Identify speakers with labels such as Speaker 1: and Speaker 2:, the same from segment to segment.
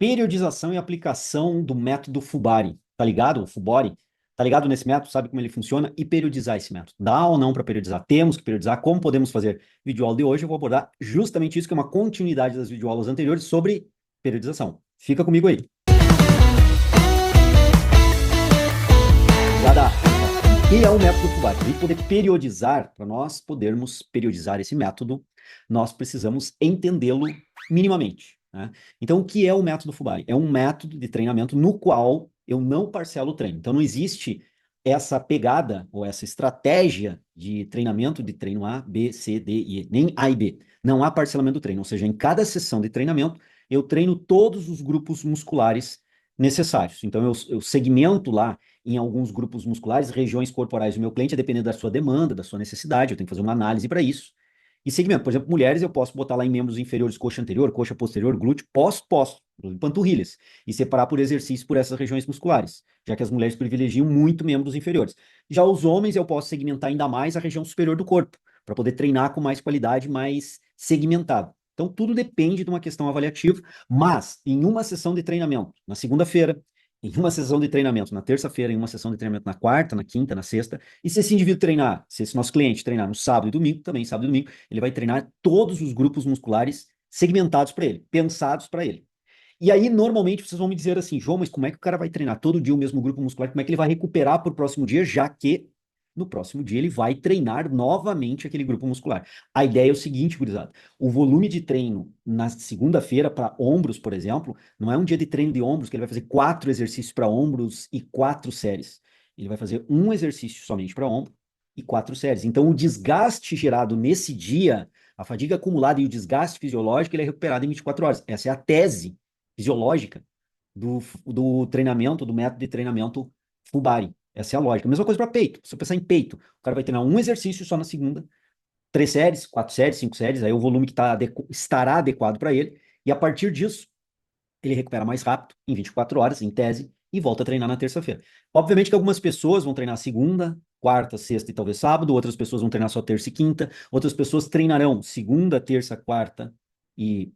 Speaker 1: periodização e aplicação do método Fubari. Tá ligado? O Fubari. Tá ligado nesse método? Sabe como ele funciona? E periodizar esse método. Dá ou não para periodizar? Temos que periodizar. Como podemos fazer? Videoaula de hoje eu vou abordar justamente isso, que é uma continuidade das videoaulas anteriores sobre periodização. Fica comigo aí. Já dá. O que é o método Fubari? Para a gente poder periodizar, para nós podermos periodizar esse método, nós precisamos entendê-lo minimamente, né? Então, o que é o método Fubari? É um método de treinamento no qual eu não parcelo o treino. Então, não existe essa pegada ou essa estratégia de treinamento de treino A, B, C, D e E, nem A e B. Não há parcelamento do treino, ou seja, em cada sessão de treinamento, eu treino todos os grupos musculares necessários. Então, eu segmento lá em alguns grupos musculares, regiões corporais do meu cliente, a depender da sua demanda, da sua necessidade, eu tenho que fazer uma análise para isso. E segmento, por exemplo, mulheres, eu posso botar lá em membros inferiores, coxa anterior, coxa posterior, glúteo, posso, panturrilhas, e separar por exercício por essas regiões musculares, já que as mulheres privilegiam muito membros inferiores. Já os homens, eu posso segmentar ainda mais a região superior do corpo, para poder treinar com mais qualidade, mais segmentado. Então, tudo depende de uma questão avaliativa, mas em uma sessão de treinamento, na segunda-feira, em uma sessão de treinamento na terça-feira, em uma sessão de treinamento na quarta, na quinta, na sexta. E se esse indivíduo treinar, se esse nosso cliente treinar no sábado e domingo, também sábado e domingo, ele vai treinar todos os grupos musculares segmentados para ele, pensados para ele. E aí, normalmente, vocês vão me dizer assim, João, mas como é que o cara vai treinar todo dia o mesmo grupo muscular? Como é que ele vai recuperar para o próximo dia, já que no próximo dia ele vai treinar novamente aquele grupo muscular? A ideia é o seguinte, gurizada, o volume de treino na segunda-feira para ombros, por exemplo, não é um dia de treino de ombros que ele vai fazer 4 exercícios para ombros e 4 séries. Ele vai fazer um exercício somente para ombro e 4 séries. Então, o desgaste gerado nesse dia, a fadiga acumulada e o desgaste fisiológico, ele é recuperado em 24 horas. Essa é a tese fisiológica do treinamento, do método de treinamento Fubari. Essa é a lógica. Mesma coisa para peito. Se eu pensar em peito, o cara vai treinar um exercício só na segunda, 3 séries, 4 séries, 5 séries, aí o volume que estará adequado para ele, e a partir disso, ele recupera mais rápido, em 24 horas, em tese, e volta a treinar na terça-feira. Obviamente que algumas pessoas vão treinar segunda, quarta, sexta e talvez sábado, outras pessoas vão treinar só terça e quinta, outras pessoas treinarão segunda, terça, quarta e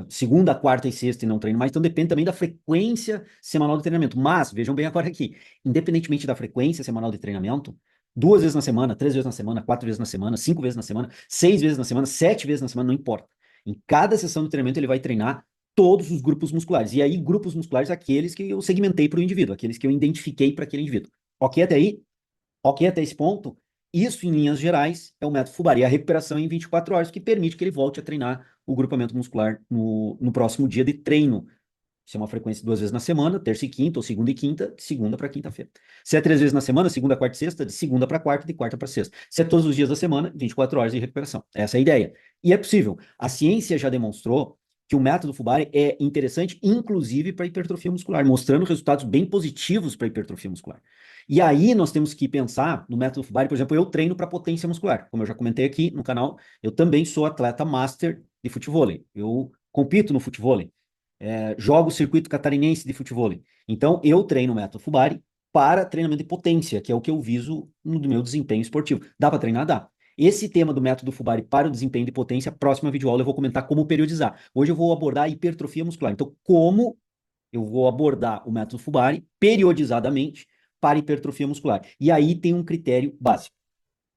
Speaker 1: segunda, quarta e sexta e não treinam mais, então depende também da frequência semanal de treinamento. Mas, vejam bem agora aqui, independentemente da frequência semanal de treinamento, 2 vezes na semana, 3 vezes na semana, 4 vezes na semana, 5 vezes na semana, 6 vezes na semana, 7 vezes na semana, não importa. Em cada sessão de treinamento ele vai treinar todos os grupos musculares. E aí, grupos musculares, aqueles que eu segmentei para o indivíduo, aqueles que eu identifiquei para aquele indivíduo. Ok até aí? Ok até esse ponto? Isso, em linhas gerais, é o método Fubari, a recuperação em 24 horas, que permite que ele volte a treinar o grupamento muscular no próximo dia de treino. Se é uma frequência 2 vezes na semana, terça e quinta, ou segunda e quinta, de segunda para quinta-feira. Se é 3 vezes na semana, segunda, quarta e sexta, de segunda para quarta, de quarta para sexta. Se é todos os dias da semana, 24 horas de recuperação. Essa é a ideia. E é possível. A ciência já demonstrou que o método Fubari é interessante, inclusive para hipertrofia muscular, mostrando resultados bem positivos para hipertrofia muscular. E aí nós temos que pensar no método Fubari, por exemplo, eu treino para potência muscular. Como eu já comentei aqui no canal, eu também sou atleta master de futevôlei. Eu compito no futevôlei. Jogo o circuito catarinense de futevôlei. Então, eu treino o método Fubari para treinamento de potência, que é o que eu viso no meu desempenho esportivo. Dá para treinar? Dá. Esse tema do método Fubari para o desempenho de potência, próxima videoaula eu vou comentar como periodizar. Hoje eu vou abordar a hipertrofia muscular. Então, como eu vou abordar o método Fubari periodizadamente para hipertrofia muscular. E aí tem um critério básico.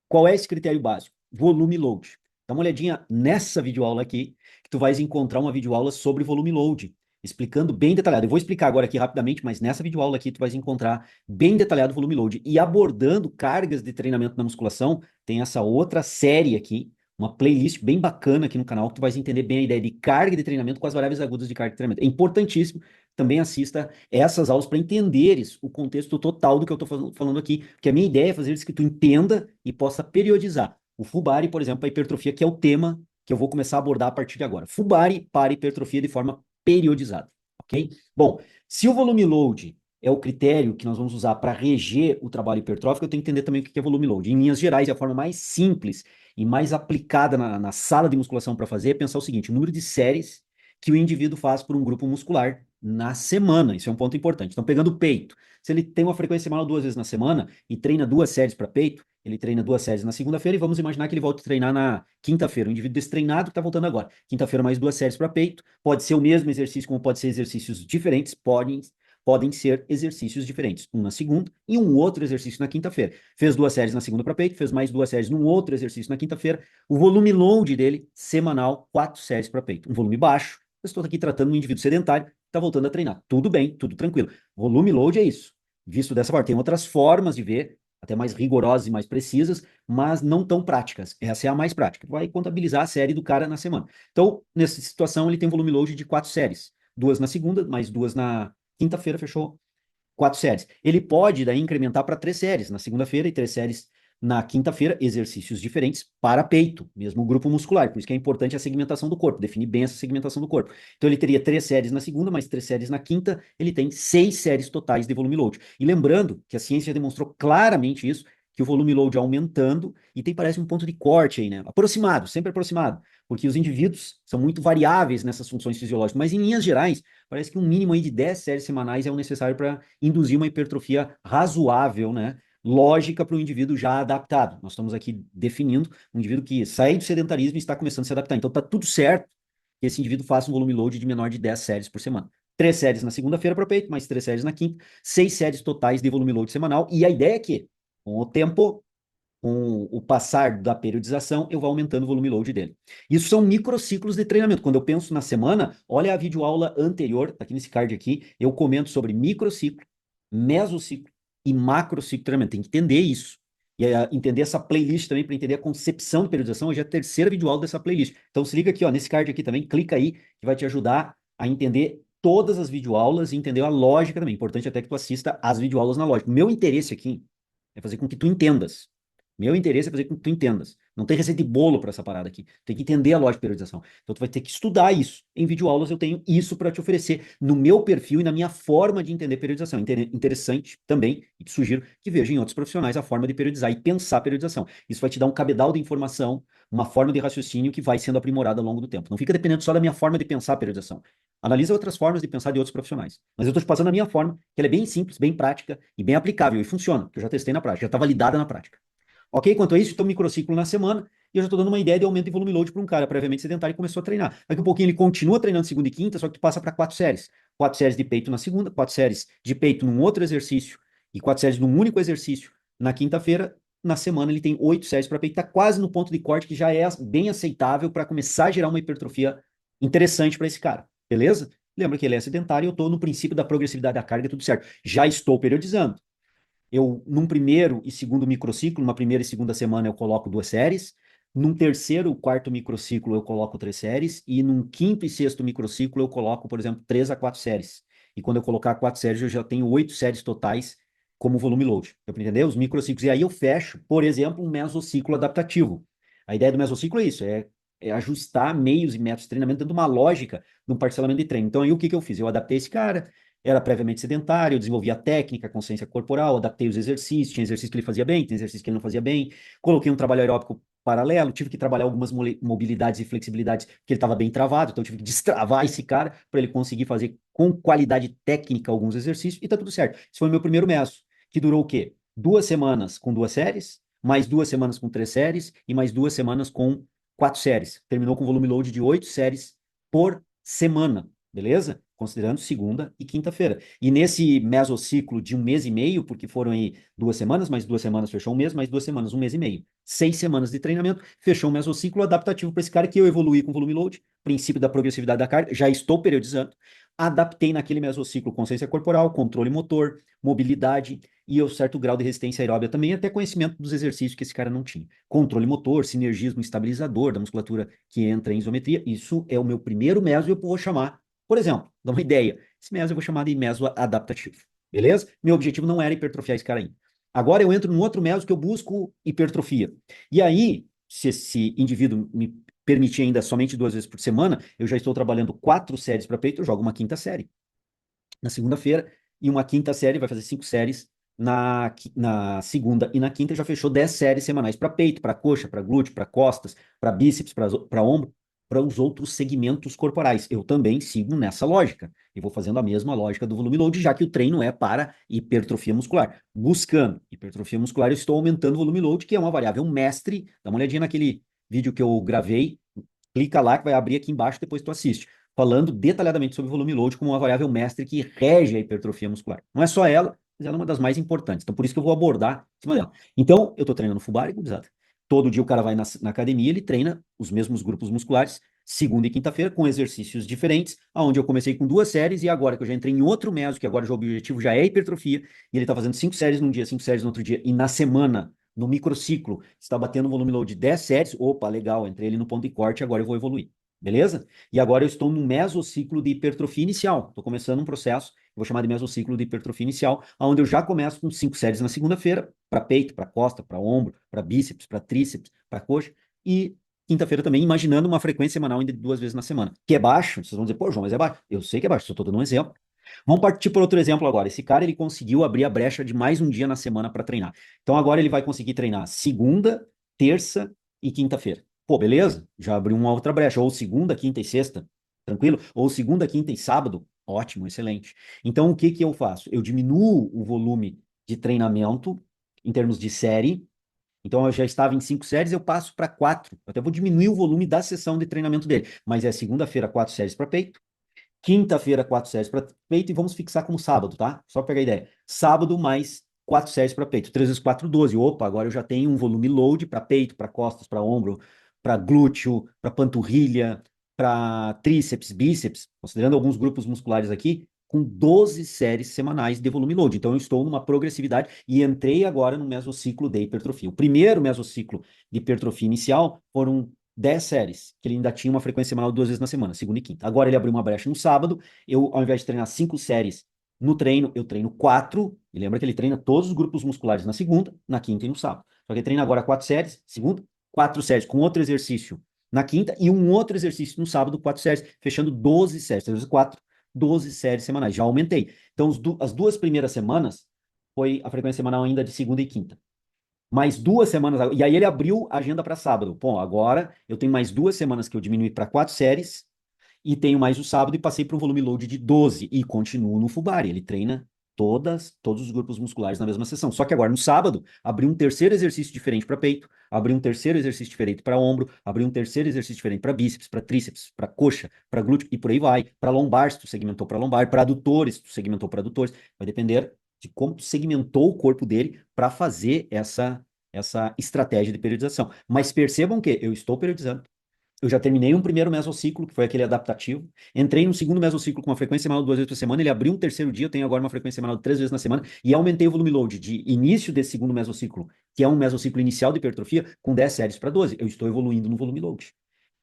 Speaker 1: Qual é esse critério básico? Volume load. Dá uma olhadinha nessa videoaula aqui, que tu vais encontrar uma videoaula sobre volume load, explicando bem detalhado. Eu vou explicar agora aqui rapidamente, mas nessa videoaula aqui tu vais encontrar bem detalhado o volume load. E abordando cargas de treinamento na musculação, tem essa outra série aqui, uma playlist bem bacana aqui no canal, que tu vais entender bem a ideia de carga de treinamento com as variáveis agudas de carga de treinamento. É importantíssimo, também assista essas aulas para entenderes o contexto total do que eu estou falando aqui, porque a minha ideia é fazer isso que tu entenda e possa periodizar. O Fubari, por exemplo, a hipertrofia, que é o tema que eu vou começar a abordar a partir de agora. Fubari para hipertrofia de forma periodizada, ok? Bom, se o volume load é o critério que nós vamos usar para reger o trabalho hipertrófico, eu tenho que entender também o que é volume load. Em linhas gerais, é a forma mais simples e mais aplicada na sala de musculação para fazer é pensar o seguinte: o número de séries que o indivíduo faz por um grupo muscular na semana. Isso é um ponto importante. Então, pegando o peito, se ele tem uma frequência semanal 2 vezes na semana e treina 2 séries para peito, ele treina 2 séries na segunda-feira e vamos imaginar que ele volte a treinar na quinta-feira. O indivíduo destreinado que está voltando agora. Quinta-feira, mais 2 séries para peito. Pode ser o mesmo exercício, como pode ser exercícios diferentes. Podem ser exercícios diferentes. Um na segunda e um outro exercício na quinta-feira. Fez 2 séries na segunda para peito, fez mais 2 séries num outro exercício na quinta-feira. O volume load dele, semanal, 4 séries para peito. Um volume baixo. Eu estou aqui tratando um indivíduo sedentário está voltando a treinar. Tudo bem, tudo tranquilo. Volume load é isso. Visto dessa forma, tem outras formas de ver, até mais rigorosas e mais precisas, mas não tão práticas. Essa é a mais prática. Vai contabilizar a série do cara na semana. Então, nessa situação, ele tem volume load de 4 séries. 2 na segunda, mais 2 na quinta-feira, fechou 4 séries. Ele pode daí incrementar para 3 séries na segunda-feira e 3 séries na quinta-feira, exercícios diferentes para peito, mesmo grupo muscular. Por isso que é importante a segmentação do corpo, definir bem essa segmentação do corpo. Então ele teria 3 séries na segunda, mais 3 séries na quinta, ele tem 6 séries totais de volume load. E lembrando que a ciência demonstrou claramente isso, que o volume load aumentando, e tem parece um ponto de corte aí, né? Aproximado, sempre aproximado, porque os indivíduos são muito variáveis nessas funções fisiológicas, mas em linhas gerais, parece que um mínimo aí de 10 séries semanais é o necessário para induzir uma hipertrofia razoável, né? Lógica para o indivíduo já adaptado. Nós estamos aqui definindo um indivíduo que sai do sedentarismo e está começando a se adaptar. Então, está tudo certo que esse indivíduo faça um volume load de menor de 10 séries por semana. 3 séries na segunda-feira para o peito, mais 3 séries na quinta, 6 séries totais de volume load semanal. E a ideia é que, com o tempo, com o passar da periodização, eu vou aumentando o volume load dele. Isso são microciclos de treinamento. Quando eu penso na semana, olha a videoaula anterior, tá aqui nesse card aqui, eu comento sobre microciclo, mesociclo e macrociclo de treinamento. Tem que entender isso. E entender essa playlist também para entender a concepção de periodização. Hoje é a terceira videoaula dessa playlist. Então se liga aqui, ó, nesse card aqui também, clica aí, que vai te ajudar a entender todas as videoaulas e entender a lógica também. Importante até que tu assista as videoaulas na lógica. O meu interesse aqui é fazer com que tu entendas. Meu interesse é fazer com que tu entendas. Não tem receita de bolo para essa parada aqui. Tem que entender a lógica de periodização. Então tu vai ter que estudar isso. Em videoaulas eu tenho isso para te oferecer no meu perfil e na minha forma de entender periodização. Interessante também, e te sugiro que veja em outros profissionais a forma de periodizar e pensar a periodização. Isso vai te dar um cabedal de informação, uma forma de raciocínio que vai sendo aprimorada ao longo do tempo. Não fica dependendo só da minha forma de pensar a periodização. Analisa outras formas de pensar de outros profissionais. Mas eu estou te passando a minha forma, que ela é bem simples, bem prática e bem aplicável. E funciona, que eu já testei na prática, já está validada na prática. Ok? Quanto a isso, então microciclo na semana, e eu já estou dando uma ideia de aumento de volume load para um cara previamente sedentário e começou a treinar. Daqui a pouquinho ele continua treinando segunda e quinta, só que tu passa para 4 séries. 4 séries de peito na segunda, 4 séries de peito num outro exercício e 4 séries num único exercício na quinta-feira. Na semana ele tem 8 séries para peito, está quase no ponto de corte que já é bem aceitável para começar a gerar uma hipertrofia interessante para esse cara. Beleza? Lembra que ele é sedentário e eu estou no princípio da progressividade da carga, tudo certo. Já estou periodizando. Eu, num primeiro e segundo microciclo, numa primeira e segunda semana eu coloco 2 séries, num terceiro, quarto microciclo eu coloco 3 séries, e num quinto e sexto microciclo eu coloco, por exemplo, 3 a 4 séries. E quando eu colocar 4 séries, eu já tenho 8 séries totais como volume load. Deu para entender? Os microciclos. E aí eu fecho, por exemplo, um mesociclo adaptativo. A ideia do mesociclo é isso, é ajustar meios e métodos de treinamento dentro de uma lógica de um parcelamento de treino. Então aí o que que eu fiz? Eu adaptei esse cara, era previamente sedentário, eu desenvolvi a técnica, a consciência corporal, adaptei os exercícios, tinha exercício que ele fazia bem, tem exercício que ele não fazia bem, coloquei um trabalho aeróbico paralelo, tive que trabalhar algumas mobilidades e flexibilidades que ele estava bem travado, então eu tive que destravar esse cara para ele conseguir fazer com qualidade técnica alguns exercícios, e tá tudo certo. Esse foi o meu primeiro mês, que durou o quê? 2 semanas com 2 séries, mais 2 semanas com 3 séries, e mais 2 semanas com 4 séries. Terminou com volume load de 8 séries por semana, beleza? Considerando segunda e quinta-feira. E nesse mesociclo de um mês e meio, porque foram aí 2 semanas, mais 2 semanas fechou um mês, mais 2 semanas, um mês e meio. 6 semanas de treinamento, fechou um mesociclo adaptativo para esse cara que eu evoluí com volume load, princípio da progressividade da carga, já estou periodizando, adaptei naquele mesociclo consciência corporal, controle motor, mobilidade e o certo grau de resistência aeróbia também, até conhecimento dos exercícios que esse cara não tinha. Controle motor, sinergismo estabilizador da musculatura que entra em isometria, isso é o meu primeiro meso e eu vou chamar, por exemplo, dá uma ideia, esse meso eu vou chamar de meso adaptativo, beleza? Meu objetivo não era hipertrofiar esse cara ainda. Agora eu entro num outro meso que eu busco hipertrofia. E aí, se esse indivíduo me permitir ainda somente 2 vezes por semana, eu já estou trabalhando 4 séries para peito, eu jogo uma quinta série na segunda-feira, e uma quinta série, vai fazer 5 séries na segunda e na quinta, já fechou 10 séries semanais para peito, para coxa, para glúteo, para costas, para bíceps, para ombro. para os outros segmentos corporais. Eu também sigo nessa lógica. E vou fazendo a mesma lógica do volume load, já que o treino é para hipertrofia muscular. Buscando hipertrofia muscular, eu estou aumentando o volume load, que é uma variável mestre. Dá uma olhadinha naquele vídeo que eu gravei, clica lá que vai abrir aqui embaixo, depois tu assiste. Falando detalhadamente sobre o volume load como uma variável mestre que rege a hipertrofia muscular. Não é só ela, mas ela é uma das mais importantes. Então, por isso que eu vou abordar em cima dela. Então, eu estou treinando full body, gurizada. Todo dia o cara vai na academia, ele treina os mesmos grupos musculares, segunda e quinta-feira, com exercícios diferentes, aonde eu comecei com 2 séries e agora que eu já entrei em outro meso, que agora o objetivo já é hipertrofia, e ele está fazendo 5 séries num dia, 5 séries no outro dia, e na semana, no microciclo, está batendo um volume load de 10 séries, opa, legal, entrei ali no ponto de corte, agora eu vou evoluir. Beleza? E agora eu estou no mesociclo de hipertrofia inicial. Estou começando um processo, vou chamar de mesociclo de hipertrofia inicial, onde eu já começo com 5 séries na segunda-feira, para peito, para costa, para ombro, para bíceps, para tríceps, para coxa, e quinta-feira também, imaginando uma frequência semanal ainda de 2 vezes na semana. Que é baixo, vocês vão dizer, pô, João, mas é baixo. Eu sei que é baixo, só estou dando um exemplo. Vamos partir por outro exemplo agora. Esse cara, ele conseguiu abrir a brecha de mais um dia na semana para treinar. Então agora ele vai conseguir treinar segunda, terça e quinta-feira. Pô, beleza? Já abriu uma outra brecha. Ou segunda, quinta e sexta, tranquilo? Ou segunda, quinta e sábado, ótimo, excelente. Então o que que eu faço? Eu diminuo o volume de treinamento em termos de série. Então eu já estava em 5 séries, eu passo para 4. Eu até vou diminuir o volume da sessão de treinamento dele. Mas é segunda-feira, 4 séries para peito. Quinta-feira, 4 séries para peito e vamos fixar como sábado, tá? Só pegar a ideia. Sábado mais 4 séries para peito. 3 vezes 4, 12. Opa, agora eu já tenho um volume load para peito, para costas, para ombro, para glúteo, para panturrilha, para tríceps, bíceps, considerando alguns grupos musculares aqui, com 12 séries semanais de volume load. Então eu estou numa progressividade e entrei agora no mesociclo de hipertrofia. O primeiro mesociclo de hipertrofia inicial foram 10 séries, que ele ainda tinha uma frequência semanal 2 vezes na semana, segunda e quinta. Agora ele abriu uma brecha no sábado, eu, ao invés de treinar 5 séries no treino, eu treino 4, e lembra que ele treina todos os grupos musculares na segunda, na quinta e no sábado. Só que ele treina agora 4 séries, segunda, 4 séries, com outro exercício na quinta e um outro exercício no sábado, 4 séries, fechando 12 séries, 3 vezes 4, 12 séries semanais. Já aumentei. Então, as 2 primeiras semanas foi a frequência semanal ainda de segunda e quinta mais 2 semanas. E aí ele abriu a agenda para sábado. Bom, agora eu tenho mais 2 semanas que eu diminui para 4 séries e tenho mais o sábado e passei para um volume load de 12 e continuo no Fubari. Ele treina todos os grupos musculares na mesma sessão. Só que agora no sábado, abri um terceiro exercício diferente para peito, abri um terceiro exercício diferente para ombro, abri um terceiro exercício diferente para bíceps, para tríceps, para coxa, para glúteo e por aí vai. Para lombar, se tu segmentou para lombar, para adutores, se tu segmentou para adutores. Vai depender de como tu segmentou o corpo dele para fazer essa estratégia de periodização. Mas percebam que eu estou periodizando. Eu já terminei um primeiro mesociclo, que foi aquele adaptativo. Entrei no segundo mesociclo com uma frequência semanal de 2 vezes por semana. Ele abriu um terceiro dia, eu tenho agora uma frequência semanal de 3 vezes na semana. E aumentei o volume load de início desse segundo mesociclo, que é um mesociclo inicial de hipertrofia, com 10 séries para 12. Eu estou evoluindo no volume load,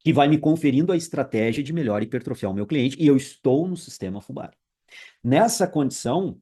Speaker 1: que vai me conferindo a estratégia de melhor hipertrofiar o meu cliente. E eu estou no sistema Fubari. Nessa condição,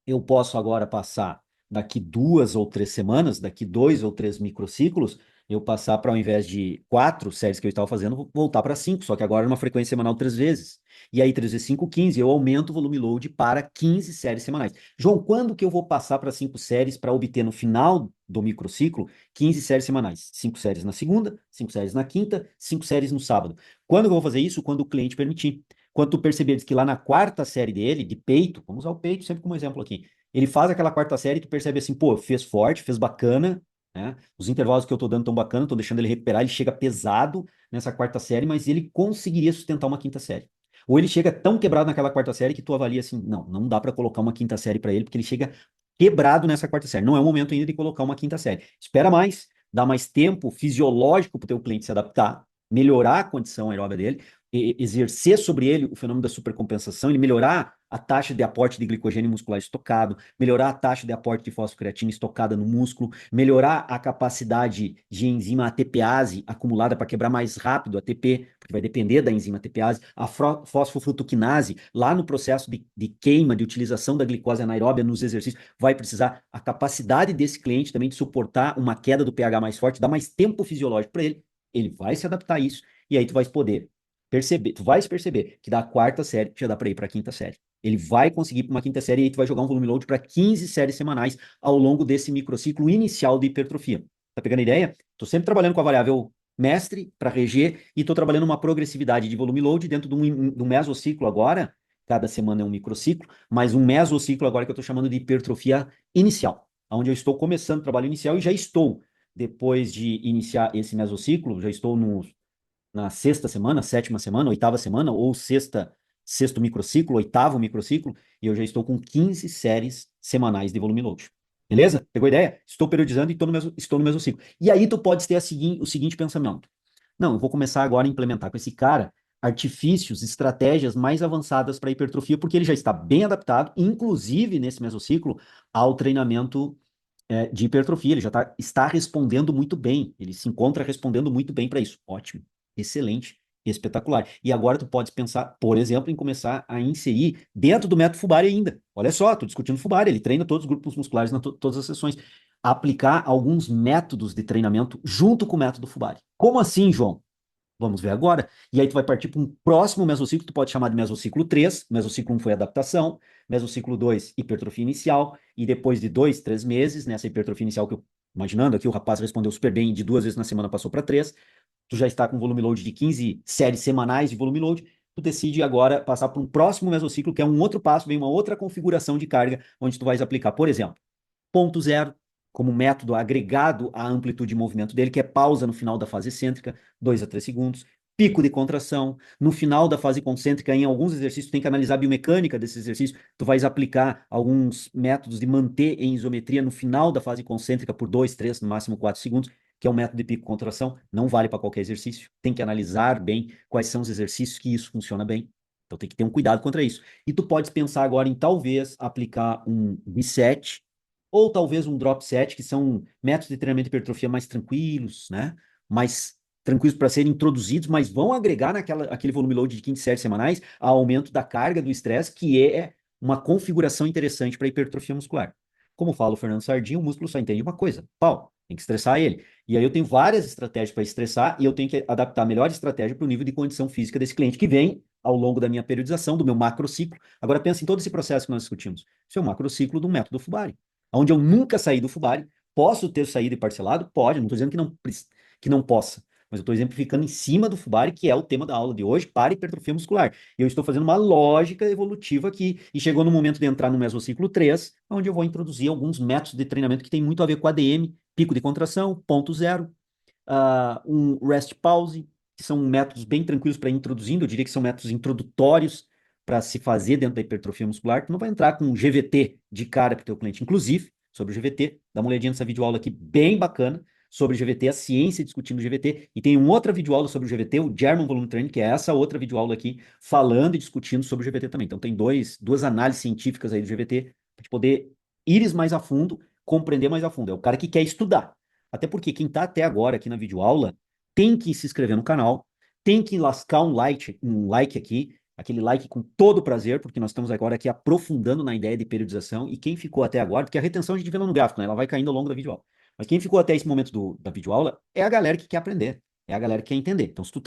Speaker 1: eu posso agora passar daqui 2 ou 3 semanas, daqui 2 ou 3 microciclos, eu passar para, ao invés de 4 séries que eu estava fazendo, voltar para 5, só que agora numa frequência semanal 3 vezes. E aí 3 vezes 5, 15. Eu aumento o volume load para 15 séries semanais. João, quando que eu vou passar para 5 séries para obter no final do microciclo 15 séries semanais? 5 séries na segunda, 5 séries na quinta, 5 séries no sábado. Quando eu vou fazer isso? Quando o cliente permitir. Quando tu perceberes que lá na quarta série dele, de peito, vamos usar o peito sempre como exemplo aqui, ele faz aquela quarta série e tu percebe assim, pô, fez forte, fez bacana, né? Os intervalos que eu tô dando tão bacana, tô deixando ele recuperar, ele chega pesado nessa quarta série, mas ele conseguiria sustentar uma quinta série. Ou ele chega tão quebrado naquela quarta série que tu avalia assim, não, não dá para colocar uma quinta série para ele, porque ele chega quebrado nessa quarta série. Não é o momento ainda de colocar uma quinta série. Espera mais, dá mais tempo fisiológico para o teu cliente se adaptar, melhorar a condição aeróbica dele, exercer sobre ele o fenômeno da supercompensação, ele melhorar a taxa de aporte de glicogênio muscular estocado, melhorar a taxa de aporte de fosfocreatina estocada no músculo, melhorar a capacidade de enzima ATPase acumulada para quebrar mais rápido a ATP, porque vai depender da enzima ATPase, a fosfofrutoquinase, lá no processo de queima, de utilização da glicose anaeróbia nos exercícios, vai precisar a capacidade desse cliente também de suportar uma queda do pH mais forte, dar mais tempo fisiológico para ele vai se adaptar a isso, e aí tu vais poder perceber, tu vais perceber que da quarta série já dá para ir para a quinta série. Ele vai conseguir para uma quinta série e aí tu vai jogar um volume load para 15 séries semanais ao longo desse microciclo inicial de hipertrofia. Tá pegando a ideia? Tô sempre trabalhando com a variável mestre para reger e estou trabalhando uma progressividade de volume load dentro de um mesociclo agora. Cada semana é um microciclo, mas um mesociclo agora que eu estou chamando de hipertrofia inicial, onde eu estou começando o trabalho inicial e já estou, depois de iniciar esse mesociclo, já estou na sexta semana, sétima semana, oitava semana, ou sexto microciclo, oitavo microciclo, e eu já estou com 15 séries semanais de volume load. Beleza? Pegou a ideia? Estou periodizando e estou no mesmo ciclo. E aí tu pode ter o seguinte pensamento. Não, eu vou começar agora a implementar com esse cara artifícios, estratégias mais avançadas para hipertrofia, porque ele já está bem adaptado, inclusive nesse mesociclo, ao treinamento de hipertrofia. Ele já está respondendo muito bem. Ele se encontra respondendo muito bem para isso. Ótimo, excelente, espetacular. E agora tu pode pensar, por exemplo, em começar a inserir dentro do método Fubari ainda. Olha só, estou discutindo Fubari, ele treina todos os grupos musculares todas as sessões. Aplicar alguns métodos de treinamento junto com o método Fubari. Como assim, João? Vamos ver agora. E aí tu vai partir para um próximo mesociclo, tu pode chamar de mesociclo 3. Mesociclo 1 foi adaptação, mesociclo 2, hipertrofia inicial, e depois de 2, 3 meses, nessa hipertrofia inicial que eu, imaginando aqui, o rapaz respondeu super bem, de 2 vezes na semana passou para 3, tu já está com volume load de 15 séries semanais de volume load, tu decide agora passar para um próximo mesociclo, que é um outro passo, vem uma outra configuração de carga, onde tu vais aplicar, por exemplo, ponto zero, como método agregado à amplitude de movimento dele, que é pausa no final da fase excêntrica, 2 a 3 segundos, pico de contração, no final da fase concêntrica, em alguns exercícios, tu tem que analisar a biomecânica desse exercício, tu vais aplicar alguns métodos de manter em isometria no final da fase concêntrica por 2, 3, no máximo 4 segundos, que é o método de pico-contração, não vale para qualquer exercício, tem que analisar bem quais são os exercícios que isso funciona bem, então tem que ter um cuidado contra isso. E tu podes pensar agora em talvez aplicar um reset ou talvez um drop set, que são métodos de treinamento de hipertrofia mais tranquilos, né? Mais tranquilos para serem introduzidos, mas vão agregar aquele volume load de 15 séries semanais a aumento da carga do estresse, que é uma configuração interessante para hipertrofia muscular. Como fala o Fernando Sardinha, o músculo só entende uma coisa, pau, tem que estressar ele. E aí eu tenho várias estratégias para estressar e eu tenho que adaptar a melhor estratégia para o nível de condição física desse cliente, que vem ao longo da minha periodização, do meu macrociclo. Agora pensa em todo esse processo que nós discutimos. Isso é o macrociclo do método Fubari onde eu nunca saí do Fubari. Posso ter saído e parcelado? Pode, não estou dizendo que não possa, mas eu estou exemplificando em cima do Fubari, que é o tema da aula de hoje, para hipertrofia muscular. Eu estou fazendo uma lógica evolutiva aqui, e chegou no momento de entrar no mesociclo 3, onde eu vou introduzir alguns métodos de treinamento que tem muito a ver com ADM, pico de contração, ponto zero, um rest pause, que são métodos bem tranquilos para ir introduzindo, eu diria que são métodos introdutórios para se fazer dentro da hipertrofia muscular. Tu não vai entrar com um GVT de cara para o teu cliente. Inclusive, sobre o GVT, dá uma olhadinha nessa videoaula aqui, bem bacana, sobre o GVT, a ciência discutindo o GVT, e tem uma outra videoaula sobre o GVT, o German Volume Training, que é essa outra videoaula aqui, falando e discutindo sobre o GVT também. Então tem duas análises científicas aí do GVT, para poder ires mais a fundo, compreender mais a fundo. É o cara que quer estudar. Até porque quem está até agora aqui na videoaula tem que se inscrever no canal, tem que lascar um like aqui, aquele like com todo prazer, porque nós estamos agora aqui aprofundando na ideia de periodização, e quem ficou até agora, porque a retenção a gente vê lá no gráfico, né? Ela vai caindo ao longo da videoaula. Mas quem ficou até esse momento da videoaula é a galera que quer aprender, é a galera que quer entender. Então, se tu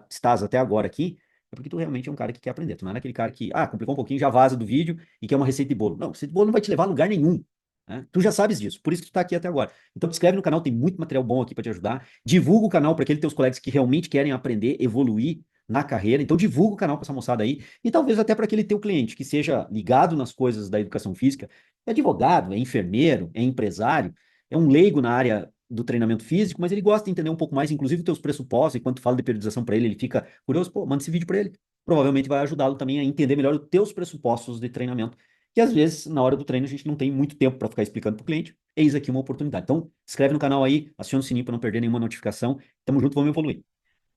Speaker 1: estás até agora aqui, é porque tu realmente é um cara que quer aprender. Tu não é aquele cara que, complicou um pouquinho, já vaza do vídeo e quer uma receita de bolo. Não, receita de bolo não vai te levar a lugar nenhum. Né? Tu já sabes disso, por isso que tu está aqui até agora. Então, te inscreve no canal, tem muito material bom aqui para te ajudar. Divulga o canal para aqueles teus colegas que realmente querem aprender, evoluir na carreira. Então, divulga o canal para essa moçada aí e talvez até para aquele teu cliente que seja ligado nas coisas da educação física. É advogado, é enfermeiro, é empresário, é um leigo na área do treinamento físico, mas ele gosta de entender um pouco mais, inclusive, os teus pressupostos. E quando tu fala de periodização para ele, ele fica curioso. Pô, manda esse vídeo para ele. Provavelmente vai ajudá-lo também a entender melhor os teus pressupostos de treinamento que às vezes, na hora do treino, a gente não tem muito tempo para ficar explicando para o cliente. Eis aqui uma oportunidade. Então, inscreve no canal aí, aciona o sininho para não perder nenhuma notificação. Tamo junto, vamos evoluir.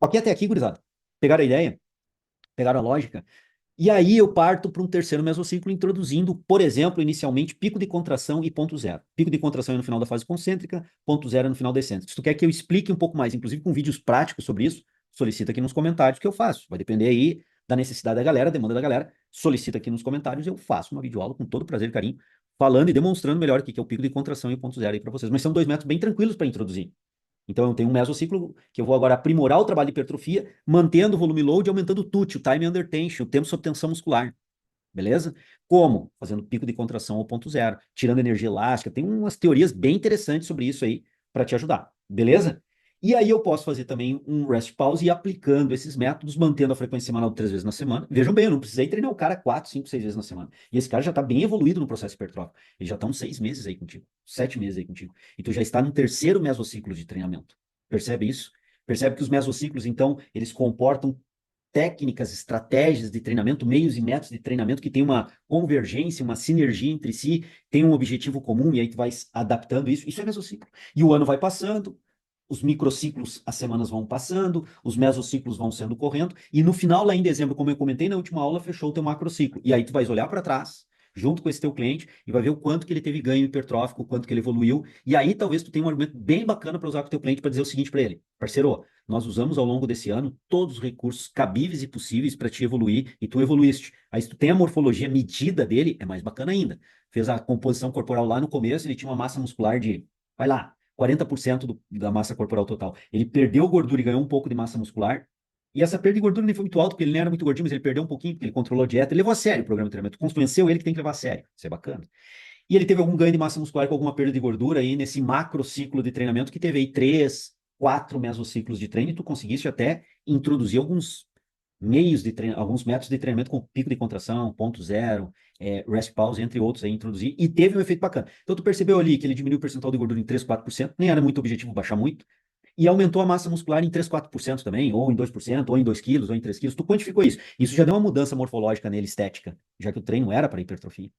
Speaker 1: Ok, até aqui, gurizada. Pegaram a ideia? Pegaram a lógica? E aí eu parto para um terceiro mesociclo, introduzindo, por exemplo, inicialmente, pico de contração e ponto zero. Pico de contração é no final da fase concêntrica, ponto zero é no final da excêntrica. Se tu quer que eu explique um pouco mais, inclusive com vídeos práticos sobre isso, solicita aqui nos comentários que eu faço. Vai depender aí da necessidade da galera, demanda da galera. Solicita aqui nos comentários, eu faço uma videoaula com todo prazer e carinho, falando e demonstrando melhor o que é o pico de contração e o ponto zero aí para vocês. Mas são dois métodos bem tranquilos para introduzir. Então, eu tenho um mesociclo que eu vou agora aprimorar o trabalho de hipertrofia, mantendo o volume load e aumentando o TUT, o time under tension, o tempo sob tensão muscular. Beleza? Como? Fazendo pico de contração ao ponto zero, tirando energia elástica. Tem umas teorias bem interessantes sobre isso aí para te ajudar. Beleza? E aí eu posso fazer também um rest pause e ir aplicando esses métodos, mantendo a frequência semanal de 3 vezes na semana. Vejam bem, eu não precisei treinar o cara 4, 5, 6 vezes na semana. E esse cara já está bem evoluído no processo hipertrófico. Ele já está uns 6 meses aí contigo, 7 meses aí contigo. E tu já está no terceiro mesociclo de treinamento. Percebe isso? Percebe que os mesociclos, então, eles comportam técnicas, estratégias de treinamento, meios e métodos de treinamento que tem uma convergência, uma sinergia entre si, tem um objetivo comum, e aí tu vai adaptando isso. Isso é mesociclo. E o ano vai passando, os microciclos, as semanas vão passando, os mesociclos vão sendo correndo, e no final, lá em dezembro, como eu comentei na última aula, fechou o teu macrociclo. E aí tu vais olhar para trás, junto com esse teu cliente, e vai ver o quanto que ele teve ganho hipertrófico, o quanto que ele evoluiu, e aí talvez tu tenha um argumento bem bacana para usar com o teu cliente para dizer o seguinte para ele: parceiro, nós usamos ao longo desse ano todos os recursos cabíveis e possíveis para te evoluir, e tu evoluíste. Aí se tu tem a morfologia medida dele, é mais bacana ainda. Fez a composição corporal lá no começo, ele tinha uma massa muscular de, vai lá, 40% da massa corporal total. Ele perdeu gordura e ganhou um pouco de massa muscular. E essa perda de gordura nem foi muito alta, porque ele não era muito gordinho, mas ele perdeu um pouquinho, porque ele controlou a dieta. Ele levou a sério o programa de treinamento. Convenceu ele que tem que levar a sério. Isso é bacana. E ele teve algum ganho de massa muscular com alguma perda de gordura aí nesse macro ciclo de treinamento que teve aí 3, 4 mesociclos de treino, e tu conseguiste até introduzir alguns meios de treino, alguns métodos de treinamento com pico de contração, ponto zero, rest pause, entre outros, aí introduzir, e teve um efeito bacana. Então tu percebeu ali que ele diminuiu o percentual de gordura em 3, 4%, nem era muito objetivo baixar muito, e aumentou a massa muscular em 3, 4% também, ou em 2%, ou em 2 quilos, ou em 3 quilos. Tu quantificou isso. Isso já deu uma mudança morfológica nele, estética, já que o treino era para hipertrofia.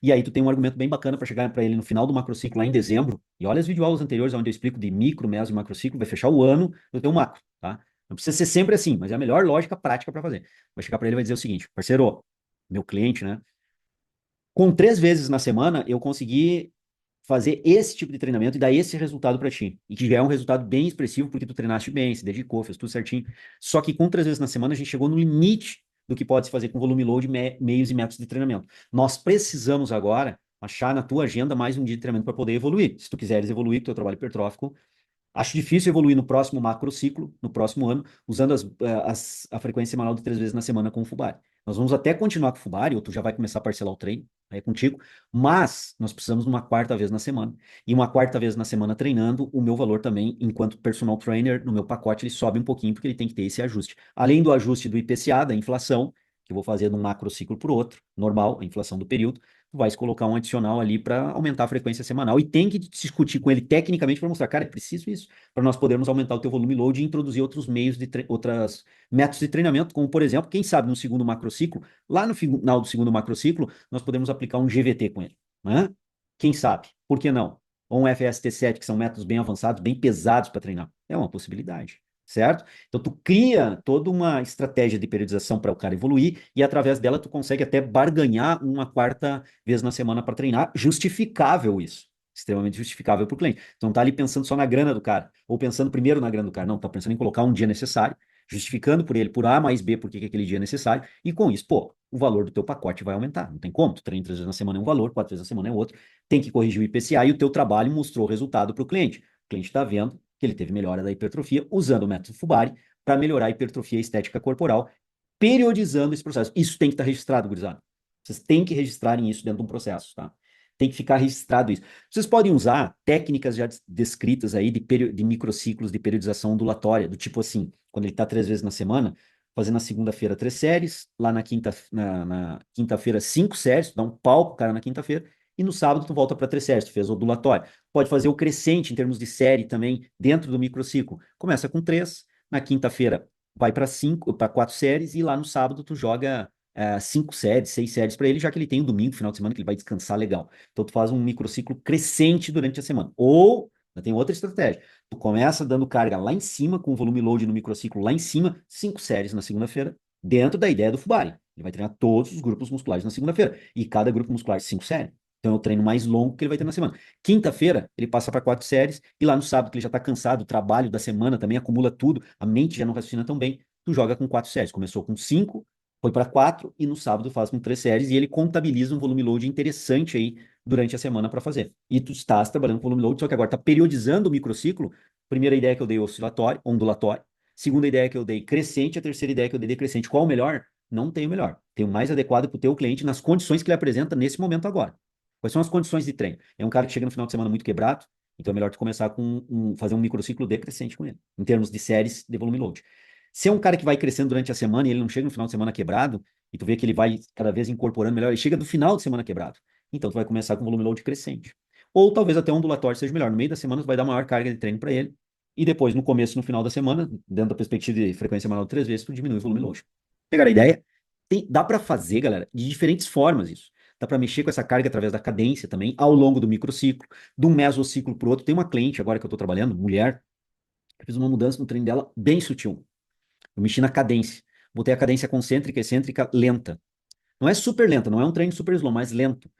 Speaker 1: E aí tu tem um argumento bem bacana para chegar para ele no final do macrociclo, lá em dezembro. E olha as videoaulas anteriores, onde eu explico de micro, meso e macrociclo, vai fechar o ano do teu macro, tá? Não precisa ser sempre assim, mas é a melhor lógica prática para fazer. Vai chegar para ele e vai dizer o seguinte: parceiro, meu cliente, né? Com 3 vezes na semana, eu consegui fazer esse tipo de treinamento e dar esse resultado para ti. E que já é um resultado bem expressivo, porque tu treinaste bem, se dedicou, fez tudo certinho. Só que com 3 vezes na semana, a gente chegou no limite do que pode se fazer com volume load, meios e métodos de treinamento. Nós precisamos agora achar na tua agenda mais um dia de treinamento para poder evoluir. Se tu quiseres evoluir com o teu trabalho hipertrófico, acho difícil evoluir no próximo macrociclo, no próximo ano, usando a frequência semanal de 3 vezes na semana com o Fubari. Nós vamos até continuar com o Fubari, ou tu já vai começar a parcelar o treino, aí é contigo, mas nós precisamos de uma quarta vez na semana. E uma quarta vez na semana treinando, o meu valor também, enquanto personal trainer, no meu pacote, ele sobe um pouquinho, porque ele tem que ter esse ajuste. Além do ajuste do IPCA, da inflação, que eu vou fazer de um macrociclo para o outro, normal, a inflação do período, tu vais colocar um adicional ali para aumentar a frequência semanal. E tem que discutir com ele tecnicamente para mostrar, cara, é preciso isso, para nós podermos aumentar o teu volume load e introduzir outros meios de outras métodos de treinamento, como por exemplo, quem sabe no segundo macrociclo, lá no final do segundo macrociclo, nós podemos aplicar um GVT com ele, né? Quem sabe? Por que não? Ou um FST7, que são métodos bem avançados, bem pesados para treinar. É uma possibilidade, certo? Então tu cria toda uma estratégia de periodização para o cara evoluir, e através dela tu consegue até barganhar uma quarta vez na semana para treinar, justificável isso. Extremamente justificável para o cliente. Tu não tá ali pensando só na grana do cara, ou pensando primeiro na grana do cara, não, tá pensando em colocar um dia necessário, justificando por ele, por A mais B, por que aquele dia é necessário, e com isso, pô, o valor do teu pacote vai aumentar. Não tem como, tu treina 3 vezes na semana é um valor, 4 vezes na semana é outro, tem que corrigir o IPCA, e o teu trabalho mostrou o resultado para o cliente. O cliente está vendo que ele teve melhora da hipertrofia usando o método Fubari para melhorar a hipertrofia estética corporal, periodizando esse processo. Isso tem que estar registrado, gurizada. Vocês têm que registrarem isso dentro de um processo, tá? Tem que ficar registrado isso. Vocês podem usar técnicas já descritas aí de microciclos de periodização ondulatória, do tipo assim, quando ele está 3 vezes na semana, fazendo na segunda-feira 3 séries, lá na quinta-feira 5 séries, tu dá um pau pro cara na quinta-feira, e no sábado tu volta para 3 séries, tu fez ondulatório. Pode fazer o crescente em termos de série também dentro do microciclo. Começa com 3, na quinta-feira vai para 5, para 4 séries, e lá no sábado tu joga 5 séries, 6 séries para ele, já que ele tem o domingo, final de semana, que ele vai descansar legal. Então tu faz um microciclo crescente durante a semana. Ou, tem outra estratégia, tu começa dando carga lá em cima, com o volume load no microciclo lá em cima, 5 séries na segunda-feira, dentro da ideia do Fubari. Ele vai treinar todos os grupos musculares na segunda-feira, e cada grupo muscular 5 séries. Então é o treino mais longo que ele vai ter na semana. Quinta-feira, ele passa para 4 séries, e lá no sábado, que ele já está cansado, o trabalho da semana também acumula tudo, a mente já não raciocina tão bem, tu joga com 4 séries. Começou com 5, foi para 4, e no sábado faz com 3 séries, e ele contabiliza um volume load interessante aí durante a semana para fazer. E tu estás trabalhando com volume load, só que agora está periodizando o microciclo. Primeira ideia que eu dei oscilatório, ondulatório. Segunda ideia que eu dei crescente. A terceira ideia que eu dei decrescente. Qual o melhor? Não tem o melhor. Tem o mais adequado para o teu cliente nas condições que ele apresenta nesse momento agora. Quais são as condições de treino? É um cara que chega no final de semana muito quebrado, Então é melhor tu começar fazer um microciclo decrescente com ele, em termos de séries de volume load. Se é um cara que vai crescendo durante a semana e ele não chega no final de semana quebrado, e tu vê que ele vai cada vez incorporando melhor, ele chega do final de semana quebrado. Então tu vai começar com volume load crescente. Ou talvez até ondulatório seja melhor. No meio da semana tu vai dar maior carga de treino para ele, e depois no começo e no final da semana, dentro da perspectiva de frequência semanal de 3 vezes, tu diminui o volume load. Pegaram a ideia? Dá para fazer, galera, de diferentes formas isso. Dá para mexer com essa carga através da cadência também, ao longo do microciclo, de um mesociclo para o outro. Tem uma cliente agora que eu estou trabalhando, mulher, eu fiz uma mudança no treino dela bem sutil. Eu mexi na cadência. Botei a cadência concêntrica, excêntrica, lenta. Não é super lenta, não é um treino super slow, mas lento.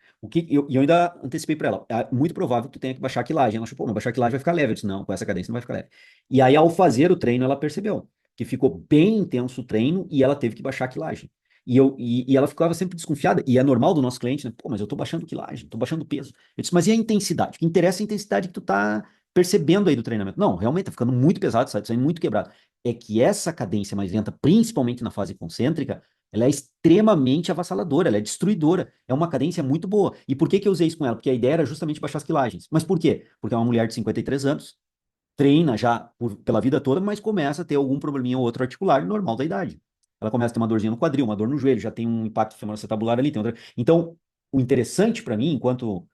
Speaker 1: Eu ainda antecipei para ela. É muito provável que tu tenha que baixar a quilagem. Ela achou, pô, mas baixar a quilagem vai ficar leve. Eu disse, não, com essa cadência não vai ficar leve. E aí, ao fazer o treino, ela percebeu que ficou bem intenso o treino e ela teve que baixar a quilagem. E ela ficava sempre desconfiada, e é normal do nosso cliente, né? Pô, mas eu tô baixando quilagem, tô baixando peso. Eu disse, mas e a intensidade? O que interessa é a intensidade que tu tá percebendo aí do treinamento. Não, realmente tá ficando muito pesado, sai muito quebrado. É que essa cadência mais lenta, principalmente na fase concêntrica, ela é extremamente avassaladora, ela é destruidora. É uma cadência muito boa. E por que que eu usei isso com ela? Porque a ideia era justamente baixar as quilagens. Mas por quê? Porque é uma mulher de 53 anos, treina já pela vida toda, mas começa a ter algum probleminha ou outro articular normal da idade. Ela começa a ter uma dorzinha no quadril, uma dor no joelho, já tem um impacto femoroacetabular ali. Tem outra... Então, o interessante para mim, enquanto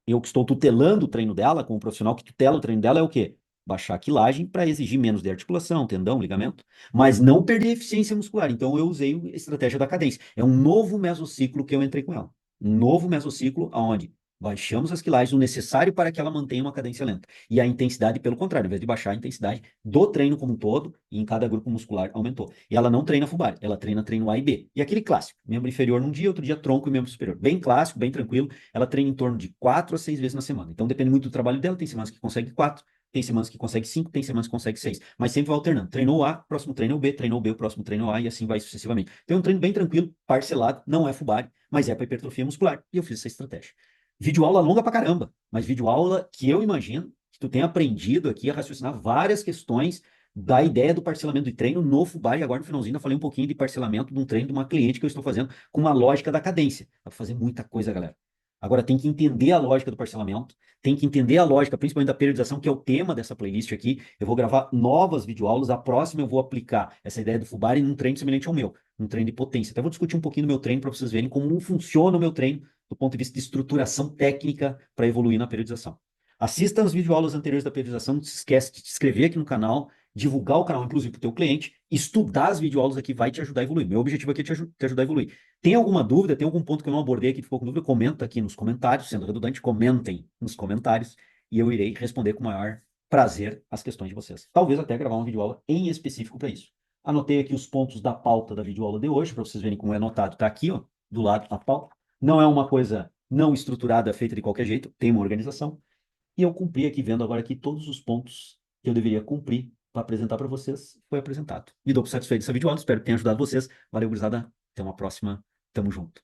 Speaker 1: eu que estou tutelando o treino dela, como profissional que tutela o treino dela, é o quê? Baixar a quilagem para exigir menos de articulação, tendão, ligamento, mas não perder eficiência muscular. Então eu usei a estratégia da cadência. É um novo mesociclo que eu entrei com ela. Um novo mesociclo onde baixamos as quilagens, o necessário para que ela mantenha uma cadência lenta. E a intensidade, pelo contrário, ao invés de baixar a intensidade do treino como um todo, e em cada grupo muscular aumentou. E ela não treina fubar, ela treina treino A e B. E aquele clássico, membro inferior num dia, outro dia tronco e membro superior. Bem clássico, bem tranquilo. Ela treina em torno de 4 a 6 vezes na semana. Então depende muito do trabalho dela. Tem semanas que consegue 4, tem semanas que consegue 5, tem semanas que consegue 6. Mas sempre vai alternando. Treinou o A, próximo treino é o B, treinou o B, o próximo treino é o A, e assim vai sucessivamente. Tem um treino bem tranquilo, parcelado, não é fubar, mas é para hipertrofia muscular. E eu fiz essa estratégia. Videoaula longa pra caramba, mas videoaula que eu imagino que tu tenha aprendido aqui a raciocinar várias questões da ideia do parcelamento de treino no Fubai. Agora no finalzinho eu falei um pouquinho de parcelamento de um treino de uma cliente que eu estou fazendo com uma lógica da cadência. Dá pra fazer muita coisa, galera. Agora tem que entender a lógica do parcelamento, tem que entender a lógica, principalmente da periodização, que é o tema dessa playlist aqui. Eu vou gravar novas videoaulas. A próxima eu vou aplicar essa ideia do Fubari num treino semelhante ao meu, num treino de potência. Até vou discutir um pouquinho do meu treino para vocês verem como funciona o meu treino do ponto de vista de estruturação técnica para evoluir na periodização. Assista as videoaulas anteriores da periodização, não se esquece de se inscrever aqui no canal, divulgar o canal, inclusive, para o teu cliente, estudar as videoaulas aqui vai te ajudar a evoluir. Meu objetivo aqui é te ajudar a evoluir. Tem alguma dúvida, tem algum ponto que eu não abordei aqui, que ficou com dúvida, comenta aqui nos comentários, sendo redundante, comentem nos comentários, e eu irei responder com o maior prazer as questões de vocês. Talvez até gravar uma videoaula em específico para isso. Anotei aqui os pontos da pauta da videoaula de hoje, para vocês verem como é anotado. Está aqui, ó, do lado da pauta. Não é uma coisa não estruturada, feita de qualquer jeito, tem uma organização. E eu cumpri aqui, vendo agora que todos os pontos que eu deveria cumprir para apresentar para vocês, foi apresentado. Me dou por satisfeito dessa videoaula, espero que tenha ajudado vocês. Valeu, gurizada. Até uma próxima. Tamo junto.